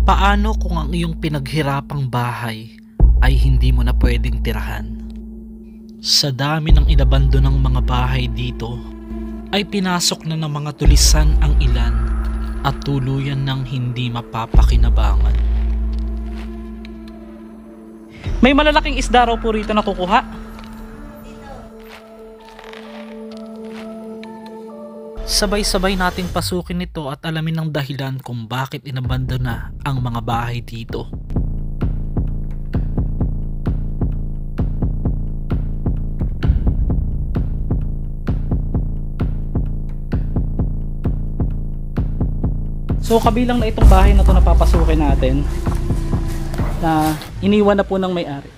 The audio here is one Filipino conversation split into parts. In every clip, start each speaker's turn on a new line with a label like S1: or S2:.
S1: Paano kung ang iyong pinaghirapang bahay ay hindi mo na pwedeng tirahan? Sa dami ng inabandonang mga bahay dito, ay pinasok na ng mga tulisan ang ilan at tuluyan ng hindi mapapakinabangan.
S2: May malalaking isda raw po rito na kukuha.
S1: Sabay-sabay nating pasukin ito at alamin ang dahilan kung bakit inabandona ang mga bahay dito.
S2: So kabilang na itong bahay na to na papasukin natin, na iniwan na po ng may-ari.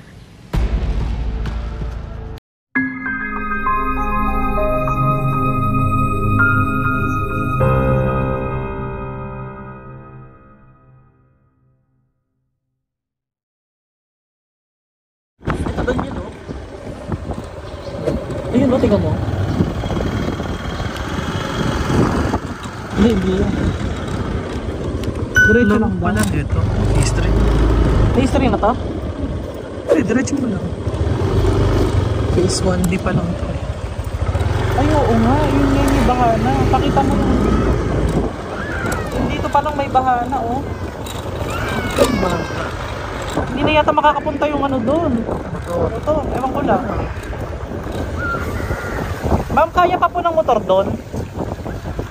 S2: Ayun o, tingnan mo. Hindi yan. Diretso lang ba?
S3: Wala dito. History.
S2: May history na to?
S3: Diretso mo lang. Phase 1, di pa lang ito.
S2: Ay oo nga, yun nga yung bahana. Pakita mo lang. Dito pa lang may bahana oh. Hindi na yata makakapunta yung ano doon. Ito, ewan ko lang. Ma'am, kaya pa po ng motor doon?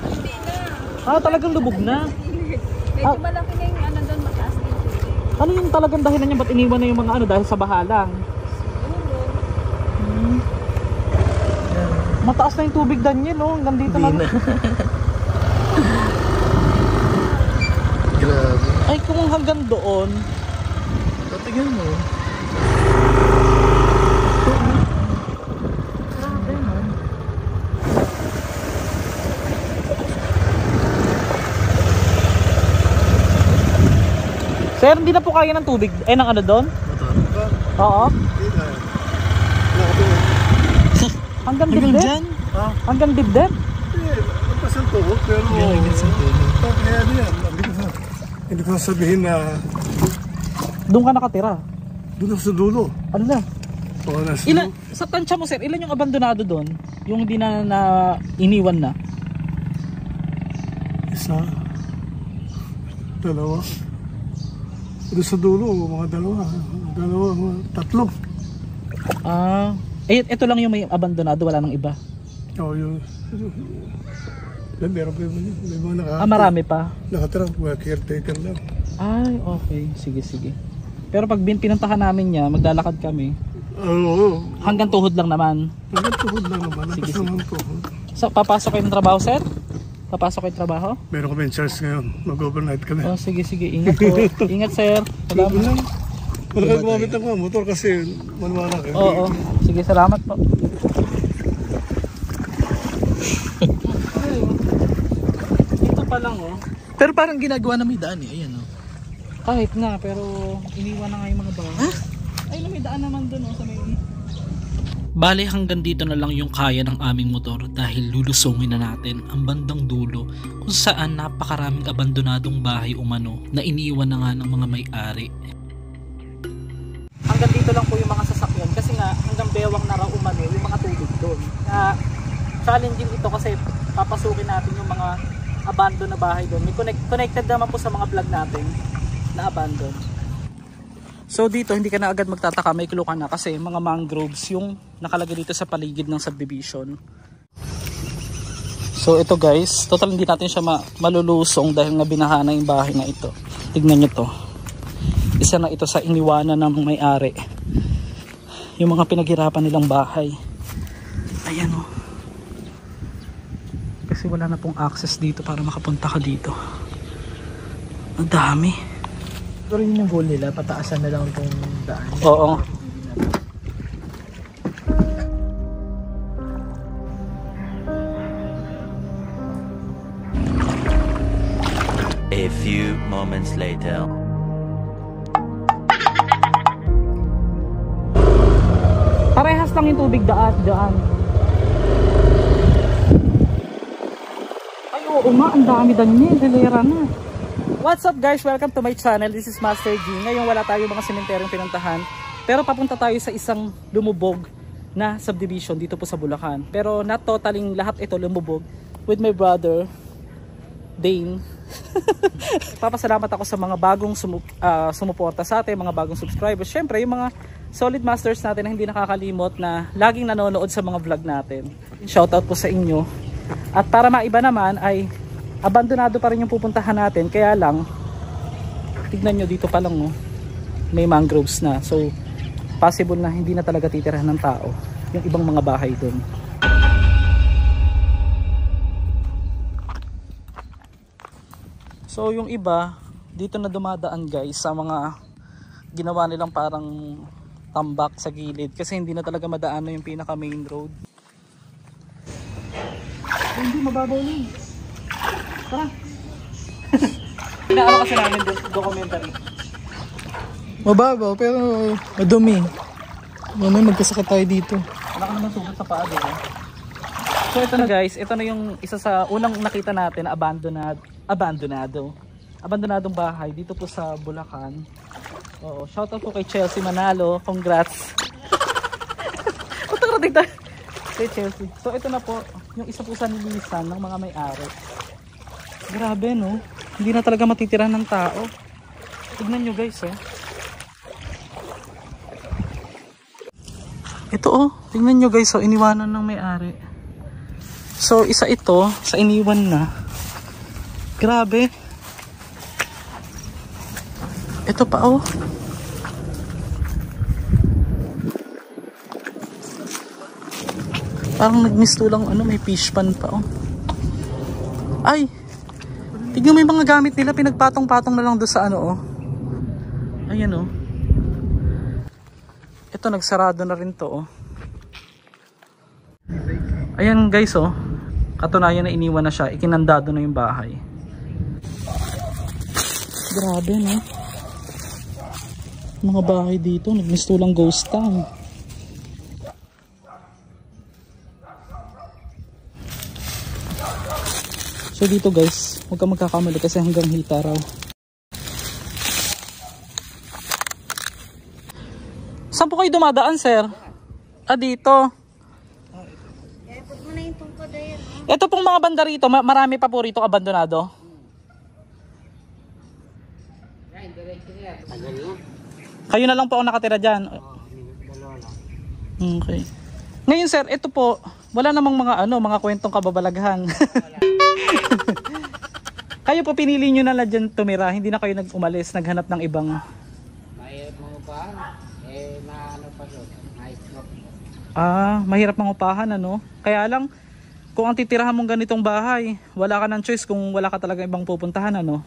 S4: Hindi na.
S2: Ah, talagang lubog na.
S4: Medyo malaki na yung ano doon, mataas na yung tubig.
S2: Ano yung talagang dahilan niya ba't iniwan na yung mga ano dahil sa bahalang? Mataas na yung tubig, Daniel oh. Hanggang dito lang.
S3: Grabe.
S2: Ay, kung hanggang doon.
S3: Patigyan mo.
S2: Sir, hindi na po kaya ng tubig. Ng ano doon?
S3: Motor.
S2: Oo.
S3: Hindi na.
S2: Hanggang dibdib? Hanggang dibdib?
S3: Nagpasang tuhog, pero kaya ano yan. Hindi ko sabihin na
S2: Doon ka nakatira?
S3: doon ako sa dulo.
S2: Ano na?
S3: Oo, nasa
S2: Ilan, sa tansya mo sir, ilan yung abandonado doon? Yung hindi na iniwan na?
S3: isa, dalawa. Doon sa dulo, mga dalawa, tatlo.
S2: Ah, ito lang yung may abandonado, wala nang iba?
S3: Oo, yun. Meron pa may mga
S2: Marami pa?
S3: nakatira, mga caretaker lang.
S2: Ay, okay. Sige, sige. Pero pag pinuntahan namin niya, maglalakad kami.
S3: Oo.
S2: Hanggang tuhod lang naman.
S3: Hanggang tuhod lang naman.
S2: Sige,
S3: Lakas
S2: sige.
S3: naman tuhod.
S2: So, papasok kayo ng trabaho, sir? Papasok kayo ng trabaho?
S3: Meron kami charge ngayon. Mag-overnight kami.
S2: Oh, sige, sige. Ingat po. Ingat, sir.
S3: Grabe
S2: Salamat.
S3: lang. Wala ka gumamit ng mga motor kasi manuwala ka.
S2: Oo. Sige, salamat po. Dito pa lang, oh.
S1: Pero parang ginagawa na may daan eh. Ayan oh.
S2: Kahit na, pero iniwan na nga yung mga bahay. Ay, may daan naman dun, oh, sa may...
S1: Bale hanggang dito na lang yung kaya ng aming motor dahil lulusungin na natin ang bandang dulo kung saan napakaraming abandonadong bahay umano na iniwan na nga ng mga may-ari.
S2: Hanggang dito lang po yung mga sasakyan kasi nga hanggang bewang na raw umano yung mga tubig doon. Na challenging ito kasi papasukin natin yung mga abandon na bahay doon. May connected naman po sa mga vlog natin na abandon. So dito hindi ka na agad magtataka, may clue ka na kasi mga mangroves yung nakalagay dito sa paligid ng subdivision. So ito guys, total hindi natin siya malulusong dahil nga binaha na yung bahay na ito. Tignan nyo to. Isa na ito sa iniwanan ng may-ari. Yung mga pinaghirapan nilang bahay. Ayan o. Kasi wala na pong access dito para makapunta ka dito. Ang dami.
S5: Pero yun yung goal nila, pataasan na lang itong daan.
S2: Oo.
S6: A few moments later.
S2: Parehas lang yung tubig daan. Ay oo nga, ang dami Daniel, hilera na. What's up guys? Welcome to my channel. This is Master G. Ngayon wala tayong mga sementeryong pinuntahan. Pero papunta tayo sa isang lumubog na subdivision dito po sa Bulacan. Pero not totaling lahat ito lumubog. With my brother, Dane. Papasalamat ako sa mga bagong sumuporta sa atin, mga bagong subscribers. Syempre yung mga solid masters natin na hindi nakakalimot na laging nanonood sa mga vlog natin. Shoutout po sa inyo. At para maiba naman ay abandonado pa rin yung pupuntahan natin, kaya lang tignan nyo dito pa lang, oh, may mangroves na, so possible na hindi na talaga titirahan ng tao yung ibang mga bahay doon. So yung iba dito na dumadaan guys sa mga ginawa nilang parang tambak sa gilid kasi hindi na talaga madaan yung pinaka main road. Hindi mababaw na. Tara. Inaano kasi namin documentary.
S5: Mababaw pero madumi. Mamay magkasakit tayo dito.
S2: Wala ka naman sugat sa paa doon. So ito na guys, ito na yung isa sa unang nakita natin na abandonadong bahay dito po sa Bulacan. Oo, shoutout po kay Chelsea Manalo. Congrats. Patarating tayo kay Chelsea. So ito na po yung isa po sa nilisan ng mga may-ari. Grabe no, hindi na talaga matitira ng tao. Tignan nyo guys, oh. Ito oh, tignan nyo guys, oh, iniwanan ng may-ari. So isa ito sa iniwan na. Grabe. Ito pa oh. Parang nagmistulang ano, may fish pan pa oh. Ay! Tignan mo yung mga gamit nila, pinagpatong-patong na lang doon sa ano oh. Ayan oh. Ito nagsarado na rin to oh. Ayan guys oh. Katunayan na iniwan na siya, ikinandado na yung bahay. Grabe no. Mga bahay dito, nagmistulang ghost town. So dito guys, huwag ka magkakamali kasi hanggang hita raw. Saan po kayo dumadaan sir? Ah dito. Ito pong mga banda rito, marami pa po rito abandonado. Kayo na lang po ang nakatira dyan. Okay. Ngayon sir, ito po, wala namang mga ano, mga kwentong kababalaghan. Kayo po pinili nyo na dyan tumira, hindi na kayo nag-umalis, naghanap ng ibang...
S7: Mahirap mangupahan, maano pa doon, ma-stroke.
S2: Ah, mahirap mangupahan ano. Kaya lang, kung ang titirahan mong ganitong bahay, wala ka ng choice kung wala ka talaga ibang pupuntahan ano.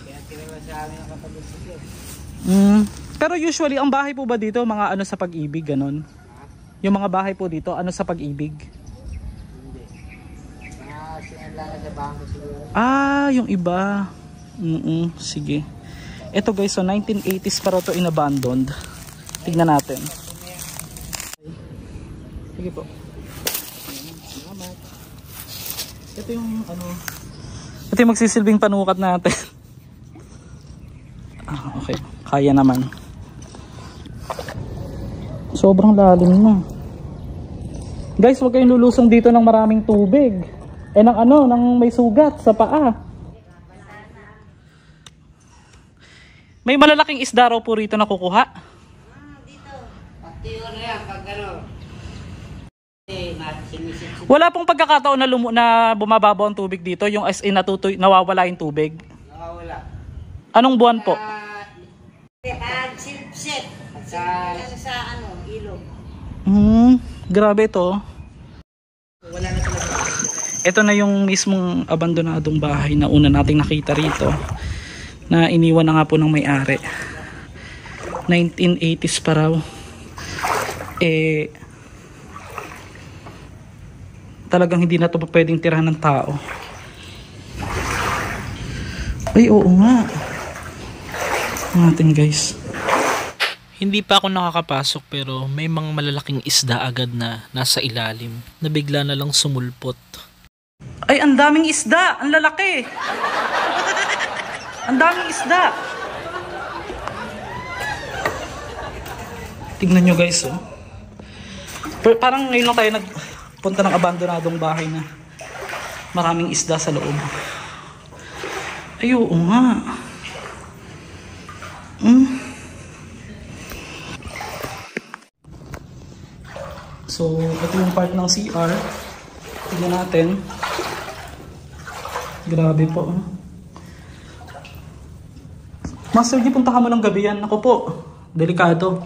S7: Kaya tinala sa amin ang kapag-isip.
S2: Pero usually, ang bahay po ba dito, mga ano sa Pag-ibig, ganon? Yung mga bahay po dito, ano sa Pag-ibig? Ah, yung iba. Sige. Ito guys, so 1980s pa raw to inabandoned. Tignan natin. Sige po. Salamat. Ito yung ano, ito yung magsisilbing panukat natin. Ah, okay. Kaya naman. Sobrang lalim na. Guys, huwag kayong lulusong dito ng maraming tubig. Ng ano, ng may sugat sa paa. May malalaking isda raw po rito na kukuha.
S7: Dito. Pati yun yan, pag ano.
S2: Wala pong pagkakataon na bumababaw ang tubig dito, yung as in nawawala yung tubig.
S7: Nawawala.
S2: Anong buwan po?
S7: Silpset. Sa ano, ilog.
S2: Grabe ito.
S7: Wala na talaga.
S2: Ito na yung mismong abandonadong bahay na una nating nakita rito. Na iniwan na nga po ng may-ari. 1980s pa raw. Talagang hindi na ito pa pwedeng tirahan ng tao. Ay, oo nga. Natin guys.
S1: Hindi pa ako nakakapasok pero may mga malalaking isda agad na nasa ilalim na bigla na lang sumulpot.
S2: Ay, ang daming isda! Ang lalaki! Ang daming isda. Tingnan nyo guys, oh. Parang ngayon lang tayo nagpunta ng abandonadong bahay na maraming isda sa loob. Ay, oo nga. So, ito yung part ng CR. Tignan natin. Grabe po. Master G, punta ka mo ng gabi yan. Ako po, delikado.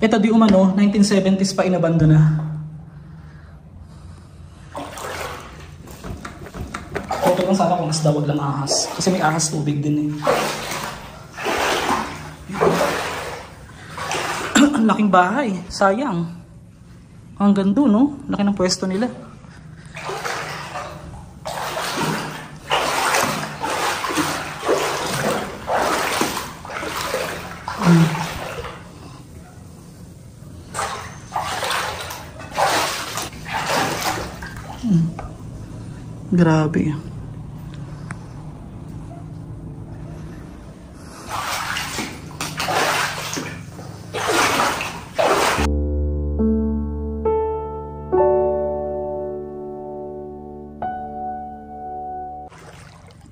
S2: Ito di umano, 1970s pa inabando na. Okay lang sana kung isda, wag lang ahas. Kasi may ahas tubig din eh. Ang laking bahay, sayang. Hanggang doon, no? Laki ng pwesto nila. Grabe.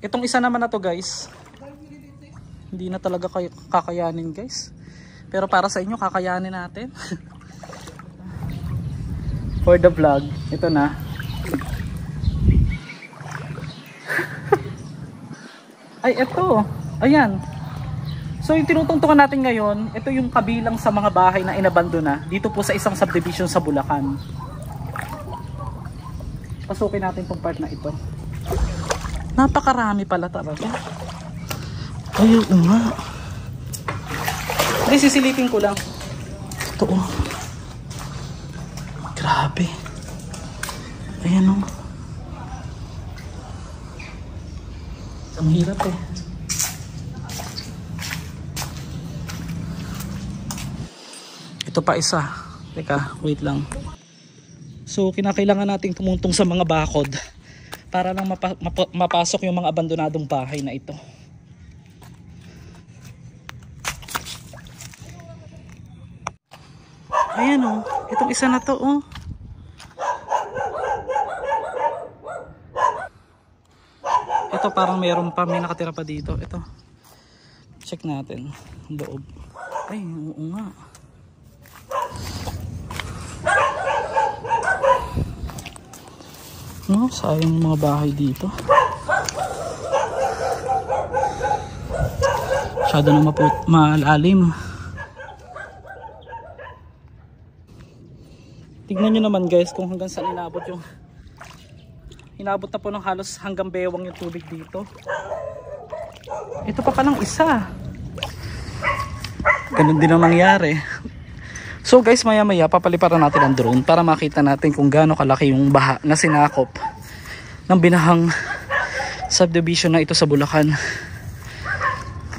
S2: Itong isa naman na to guys, hindi na talaga kakayanin guys. Pero para sa inyo, kakayanin natin. For the vlog, ito na. Ay, ito. Ayan. So, yung tinutungtungan natin ngayon, ito yung kabilang sa mga bahay na inabandona dito po sa isang subdivision sa Bulacan. Pasukin natin tong part na ito. Napakarami pala talaga. Ayun nga. Hindi, sisilipin ko lang. Ito oh. Grabe. Ayan oh. Ang hirap eh. Ito pa isa. Teka, wait lang. So, kinakailangan nating tumuntong sa mga bakod para lang mapasok yung mga abandonadong bahay na ito. Ayan oh. Itong isa na to oh. Ito parang mayroon pa, may nakatira pa dito. Ito. Check natin. Loob. Ay, oo nga. No, sayang yung mga bahay dito. Masyado na malalim. Tignan nyo naman guys kung hanggang saan inabot yung inabot na po ng halos hanggang bewang yung tubig dito. Ito pa palang isa. Ganun din ang nangyari. So guys, maya maya papaliparan natin ang drone para makita natin kung gaano kalaki yung baha na sinakop ng binahang subdivision na ito sa Bulacan.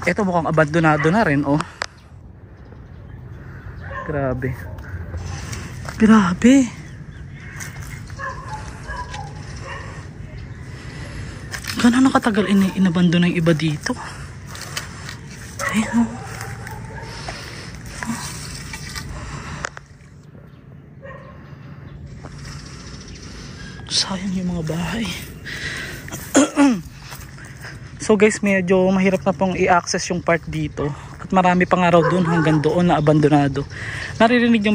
S2: Ito mukhang abandonado na rin oh. Grabe. Grabe. Gano'n nakatagal inabandon ng iba dito. Ayun. Sayang yung mga bahay. So guys, medyo mahirap na pong i-access yung part dito. At marami pa nga raw doon hanggang doon na abandonado. Naririnig nyo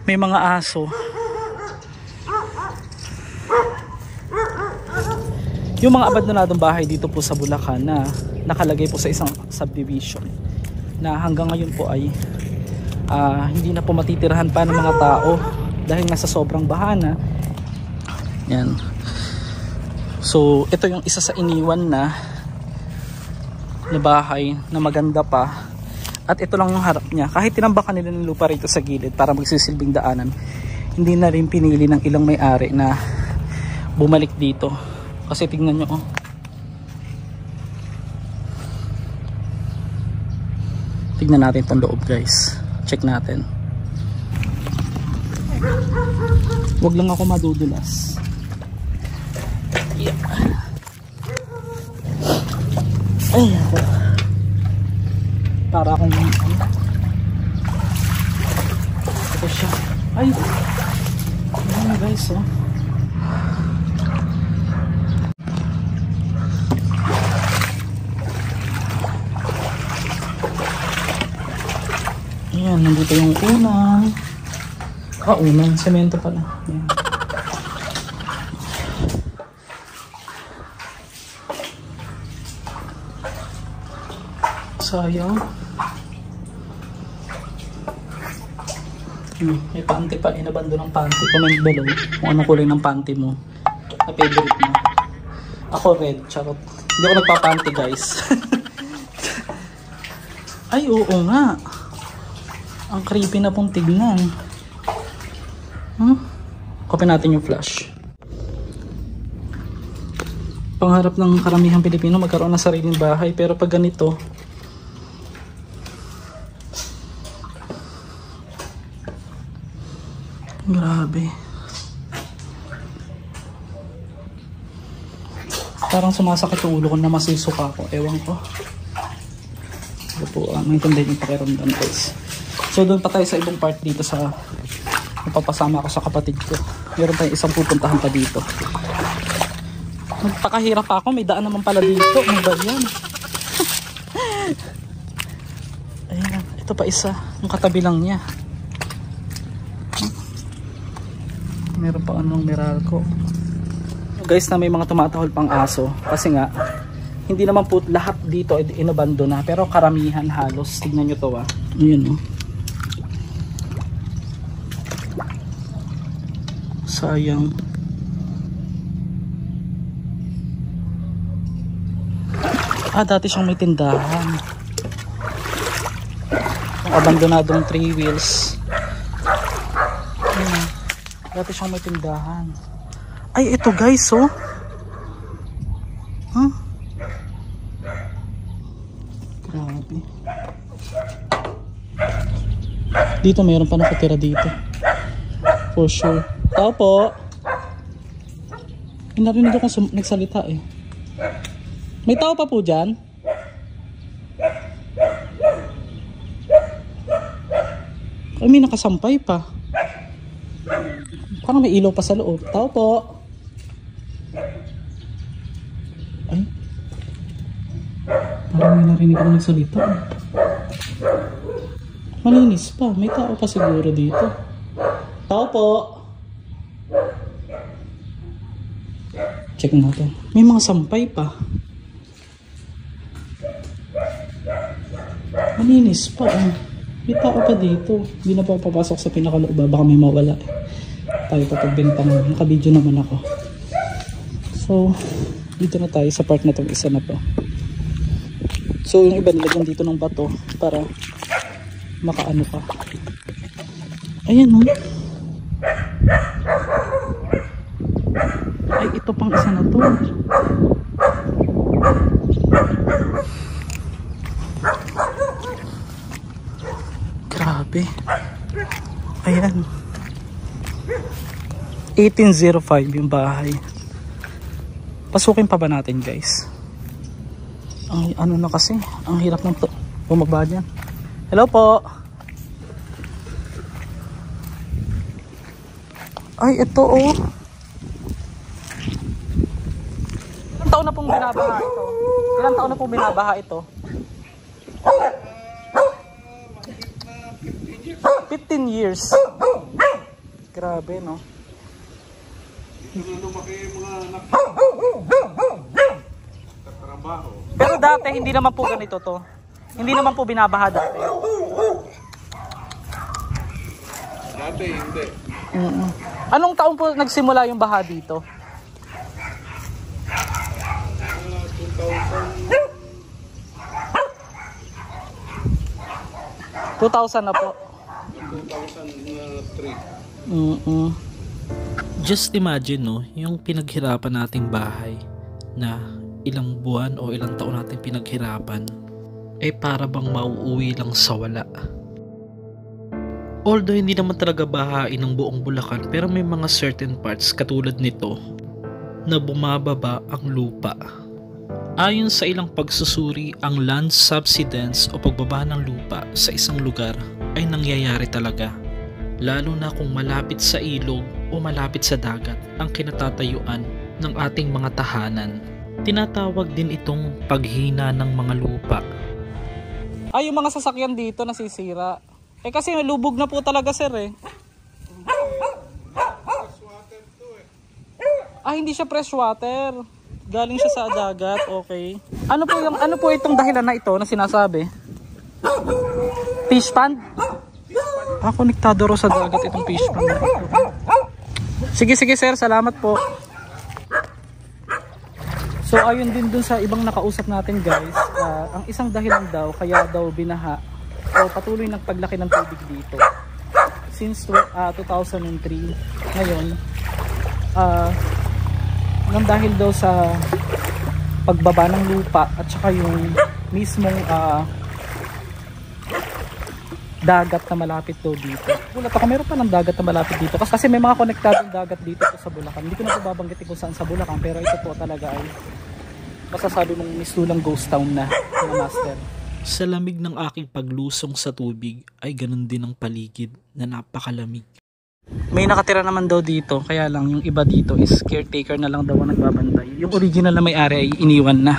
S2: may mga aso. Yung mga abandonadong bahay dito po sa Bulacan na nakalagay po sa isang subdivision na hanggang ngayon po ay hindi na po matitirahan pa ng mga tao dahil nga sa sobrang baha na. Yan. So ito yung isa sa iniwan na bahay na maganda pa, at ito lang yung harap niya. Kahit tinambakan nila ng lupa rito sa gilid para magsisilbing daanan, hindi na rin pinili ng ilang may-ari na bumalik dito. Kasi tingnan nyo oh. Tignan natin itong loob guys. Check natin. Huwag lang ako madudulas. Yeah. Ay, ako. Para akong ano. Ito siya. Ay! Ayan guys, oh. Ayan, nandito yung unang. Unang semento pala. Ayan. Sayang. May panty pa. Inabando ng panty. Comment below kung anong kulay ng panty mo na favorite mo. Ako red. Charot. Hindi ako nagpapanty guys. Ay oo nga. Ang creepy na pong tignan. Copy natin yung flash. Pangarap ng karamihang Pilipino magkaroon ng sariling bahay. Pero pag ganito, grabe. Parang sumasakit yung ulo ko na masisuka ko. Ewan ko. Ito po, maintindihan yung pakiramdam guys. So doon pa tayo sa ibang part dito sa napapasama ako sa kapatid ko. Meron tayong isang pupuntahan pa dito. Nagpakahirap pa ako. May daan naman pala dito. Ano ba yan? Ayan. Ito pa isa. Yung katabi lang niya. Meron pa anong Meralco. Guys na may mga tumatahol pang aso. Kasi nga hindi naman po lahat dito inabando na. Pero karamihan halos. Tignan nyo to ah. Ayan oh. Sayang. Dati siyang may tindahan. Yung abandonadong 3 wheels. Dati siyang may tindahan. Ay, ito guys, oh. Grabe. Dito mayroon pa nakatira dito. For sure. Tao po. Narinig ako nagsalita eh. May tao pa po dyan? Ay, may nakasampay pa. Parang may ilaw pa sa loob. Tao po. Ay. Parang may narinig ako nagsalita. Malinis pa. May tao pa siguro dito. Tao po. Check natin. May mga sampay pa. Malinis pa. May tao pa dito. Hindi na pa papasok sa pinakaloob. Baka may mawala. Tayo pa pagbenta mo. Nakabidyo naman ako. So, dito na tayo sa part na itong isa na to. So, yung iba nilagyan dito ng bato para makaano pa. Ayan o. Ay, ito pang isa na to. Grabe. Ayan. 1805 yung bahay. Pasukin pa ba natin guys? Ang ano na kasi, ang hirap ng bumaba dyan. Hello po. Ay, ito oh. Ilang taon na pong binabaha ito? Ilang taon na pong binabaha ito? 15 years. Grabe, no? Pero dati, hindi naman po ganito to. Hindi naman po binabaha dati.
S3: Dati, hindi.
S2: Anong taon po nagsimula yung baha dito? 2000 na po.
S3: 2003.
S1: Just imagine no, yung pinaghirapan nating bahay na ilang buwan o ilang taon nating pinaghirapan ay para bang mauuwi lang sa wala. Although hindi naman talaga bahain ng buong Bulacan, pero may mga certain parts katulad nito na bumababa ang lupa Ayon sa ilang pagsusuri, ang land subsidence o pagbaba ng lupa sa isang lugar ay nangyayari talaga, lalo na kung malapit sa ilog o malapit sa dagat ang kinatatayuan ng ating mga tahanan. Tinatawag din itong paghina ng mga lupa.
S2: Ay, yung mga sasakyan dito nasisira. Eh kasi lubog na po talaga, sir eh. Ah, hindi siya fresh water. Galing siya sa dagat, okay. Ano po itong dahilan na ito na sinasabi? Fish pond? Ah, konektado ro sa dagat itong fish pond na ito. Sige sir, salamat po. So ayun din dun sa ibang nakausap natin guys, ang isang dahilan daw kaya daw binaha o patuloy ng paglaki ng tubig dito since 2003 ngayon, nang dahil daw sa pagbaba ng lupa at saka yung mismong dagat na malapit daw dito. Gulat ako, meron pa ng dagat na malapit dito kasi may mga konektadong dagat dito sa Bulacan. Hindi ko na po babanggitin kung saan sa Bulacan, pero ito po talaga ay masasabi mong misulang ghost town na, mga master.
S1: Sa lamig ng aking paglusong sa tubig ay ganun din ang paligid na napakalamig.
S2: May nakatira naman daw dito, kaya lang yung iba dito is caretaker na lang daw ang nagbabantay. Yung original na may-ari ay iniwan na.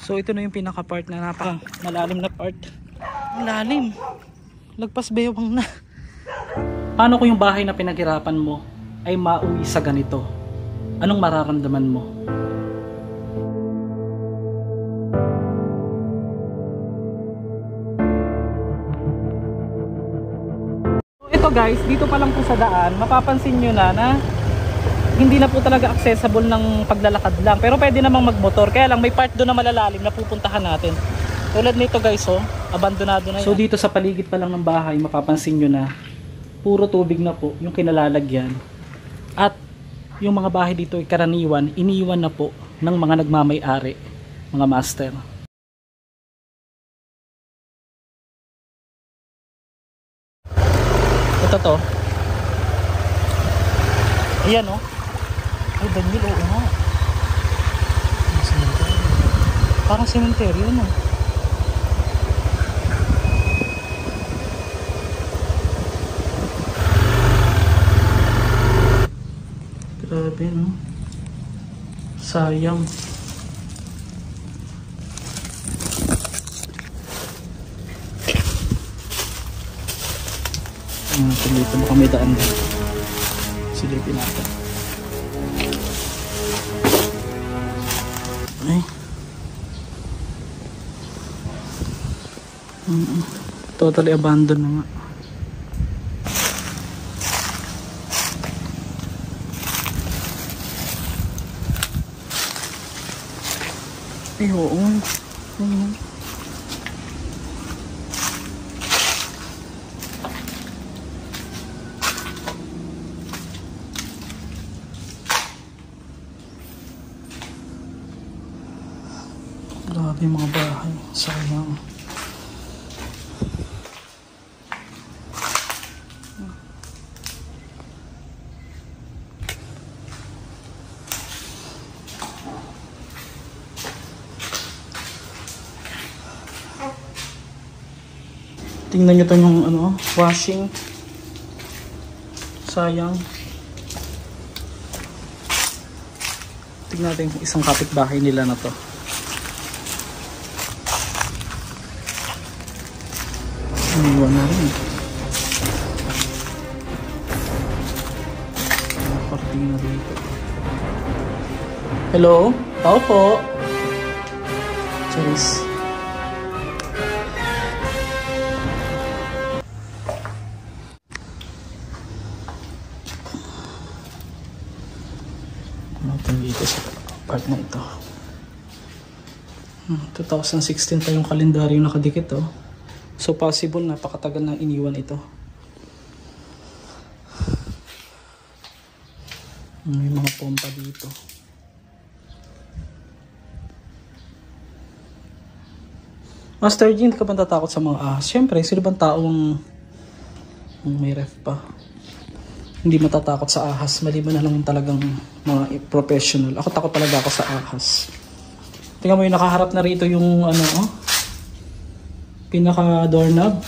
S2: So ito na yung pinaka part na napaka malalim na part. Ang lalim. Lagpas bewang na. Paano kung yung bahay na pinaghirapan mo ay mauwi sa ganito? Anong mararamdaman mo? Ito guys, dito pa lang po sa daan, mapapansin nyo na hindi na po talaga accessible ng paglalakad lang. Pero pwede namang magmotor, kaya lang may part doon na malalalim na pupuntahan natin. Tulad nito guys, oh, abandonado na yan. So dito sa paligid pa lang ng bahay, mapapansin nyo na puro tubig na po yung kinalalagyan. At yung mga bahay dito ay karaniwan, iniwan na po ng mga nagmamay-ari, mga master. Ito to. Ayan oh. Ay, Daniel, oo nga. Parang sementeryo, no? Grabe, no? Sayang. Dito baka may daan din. Silipin natin. Ay. Totally abandoned na nga. Ay, oo. Grabe yung mga bahay. Sayang. Tingnan nyo to yung ano, washing. Sayang. Tingnan natin yung isang kapitbahay nila na to. Iniwan na rin. Parting na dito. Hello? Tao po. Charis. Natin dito sa part na ito. 2016 pa yung kalendaryo nakadikit, oh. So possible napakatagal na iniwan ito. May mga pompa dito. Master G, hindi ka ba natatakot sa mga ahas? Siyempre, sino bang taong may ref pa? Hindi matatakot sa ahas. Maliban na lang talagang mga professional. Ako takot talaga ako sa ahas. Tingnan mo yung nakaharap na rito yung ano, oh, pinaka doorknob.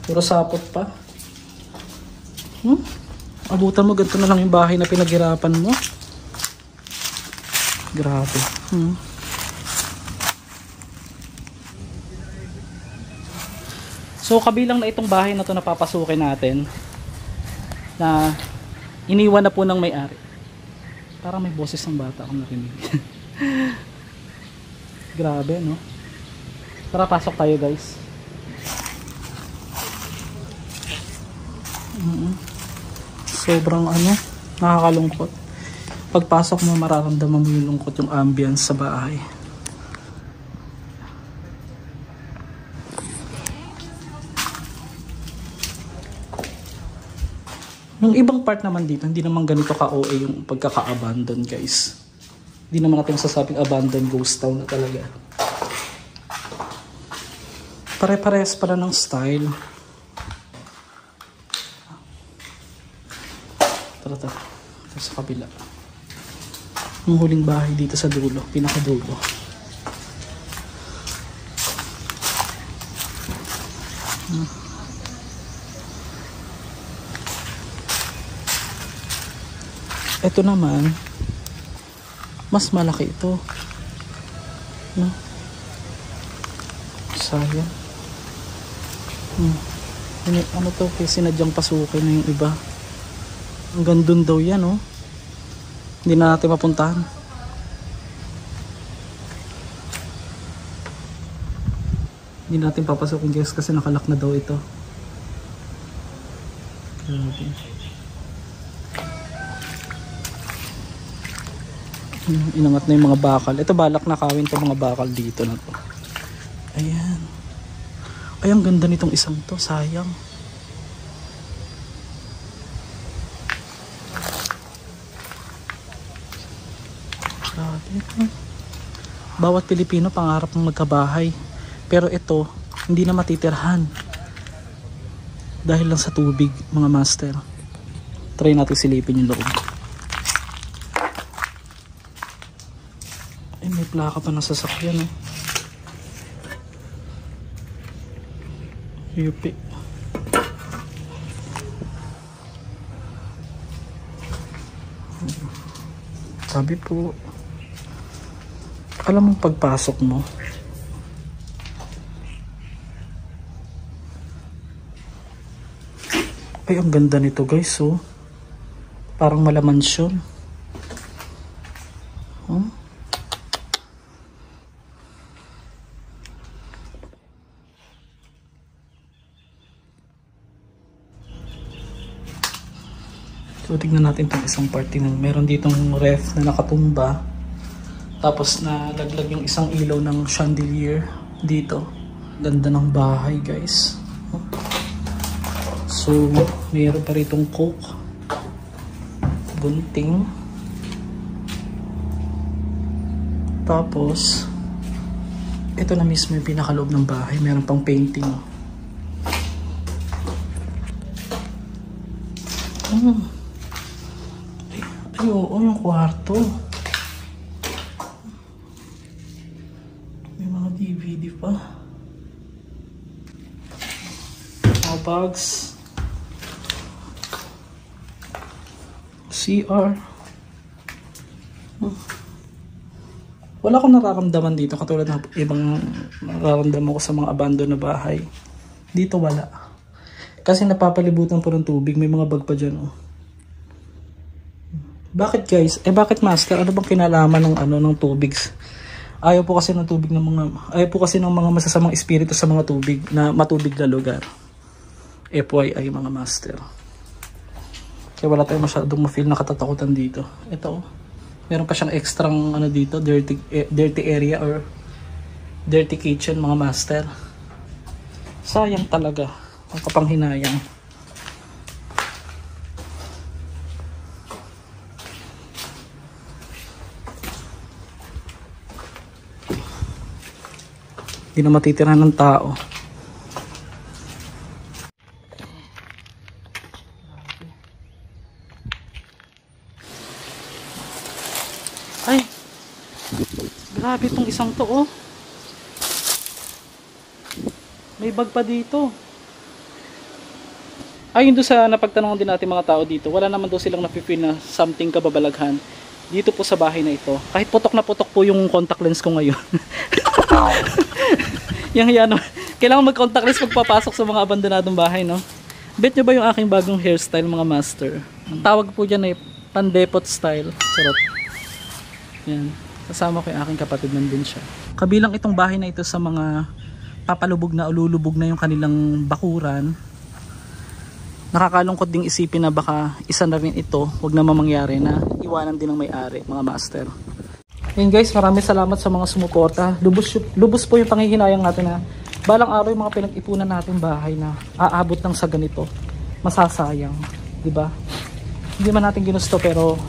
S2: Puro sapot pa. Abutan mo, ganito na lang yung bahay na pinaghirapan mo. Grabe. So kabilang na itong bahay na to na papasukin natin, na iniwan na po ng may-ari. Parang may boses ng bata akong narinig. Grabe, no? Tara, pasok tayo, guys. Sobrang ano, nakakalungkot. Pagpasok mo, mararamdaman mo yung lungkot, yung ambience sa bahay. Yung ibang part naman dito, hindi naman ganito ka-OA yung pagkaka-abandon, guys. Hindi naman natin masasabing abandon ghost town na talaga. Pare-parehas pala ng style. Tara. Ito sa kabila. Yung huling bahay dito sa dulo, pinakadulo. Ito naman, mas malaki ito. No? Sayang. Ano to, kaya sinadyang pasukin na yung iba. Hanggang dun daw yan, oh. Hindi na natin mapuntahan. Hindi natin papasukin, guys, kasi nakalak na daw ito. Grabe. Inangat na yung mga bakal. Ito balak na kawin to, mga bakal dito na to. Ayan. Ay, ang ganda nitong isang to. Sayang. Grabe. Bawat Pilipino pangarap ng magkabahay. Pero ito, hindi na matitirhan. Dahil lang sa tubig, mga master. Try natin silipin yung loob. Ay, may plaka pa ng sasakyan, eh. UP. Sabi po, alam mo pagpasok mo, ay ang ganda nito, guys, oh. Parang malamansyon. So tignan natin itong isang party na meron ditong ref na nakatumba, tapos nalaglag yung isang ilaw ng chandelier dito. Ganda ng bahay, guys. So meron pa ritong coke, bunting, tapos ito na mismo yung pinakaloob ng bahay. Meron pang painting. Ay, oo, yung kwarto. May mga DVD pa. Mga bags. CR. Wala akong nararamdaman dito katulad ng ibang nararamdaman ko sa mga abandon na bahay. Dito wala. Kasi napapalibutan po ng tubig. May mga bag pa dyan, oh. Bakit, guys? Bakit, master? Ano bang kinalaman ng ng tubig? Ayaw po kasi ng tubig ng mga masasamang espiritu sa mga tubig na matubig na lugar. FYI, mga master. Kaya wala tayong masyadong ma-feel na katatakutan dito. Ito, oh. Meron pa siyang extrang dito, dirty area or dirty kitchen, mga master. Sayang talaga. Ang kapanghinayang. Hindi na matitira ng tao. Ay, Grabe tong isang to, oh. May bag pa dito. Ayun doon sa napagtanong din natin mga tao dito, wala naman daw silang nafe-feel na something kababalaghan dito po sa bahay na ito. Kahit putok na putok po yung contact lens ko ngayon. Yan, kailangan mag-contact lens pagpapasok sa mga abandonadong bahay, no? Bet nyo ba yung aking bagong hairstyle, mga master? Ang tawag po dyan ay pandepot style. Charot. Yan. Kasama ko yung aking kapatid, nandun siya. Kabilang itong bahay na ito sa mga papalubog na o lulubog na yung kanilang bakuran. Nakakalungkot ding isipin na baka isa na rin ito, wag naman mangyari na iwanan din ng may-ari, mga master. Yun guys, maraming salamat sa mga sumuporta. Lubos po yung panghihinayang natin na balang araw yung mga pinag-ipunan natin bahay na aabot ng sa ganito. Masasayang, di ba? Hindi man natin ginusto pero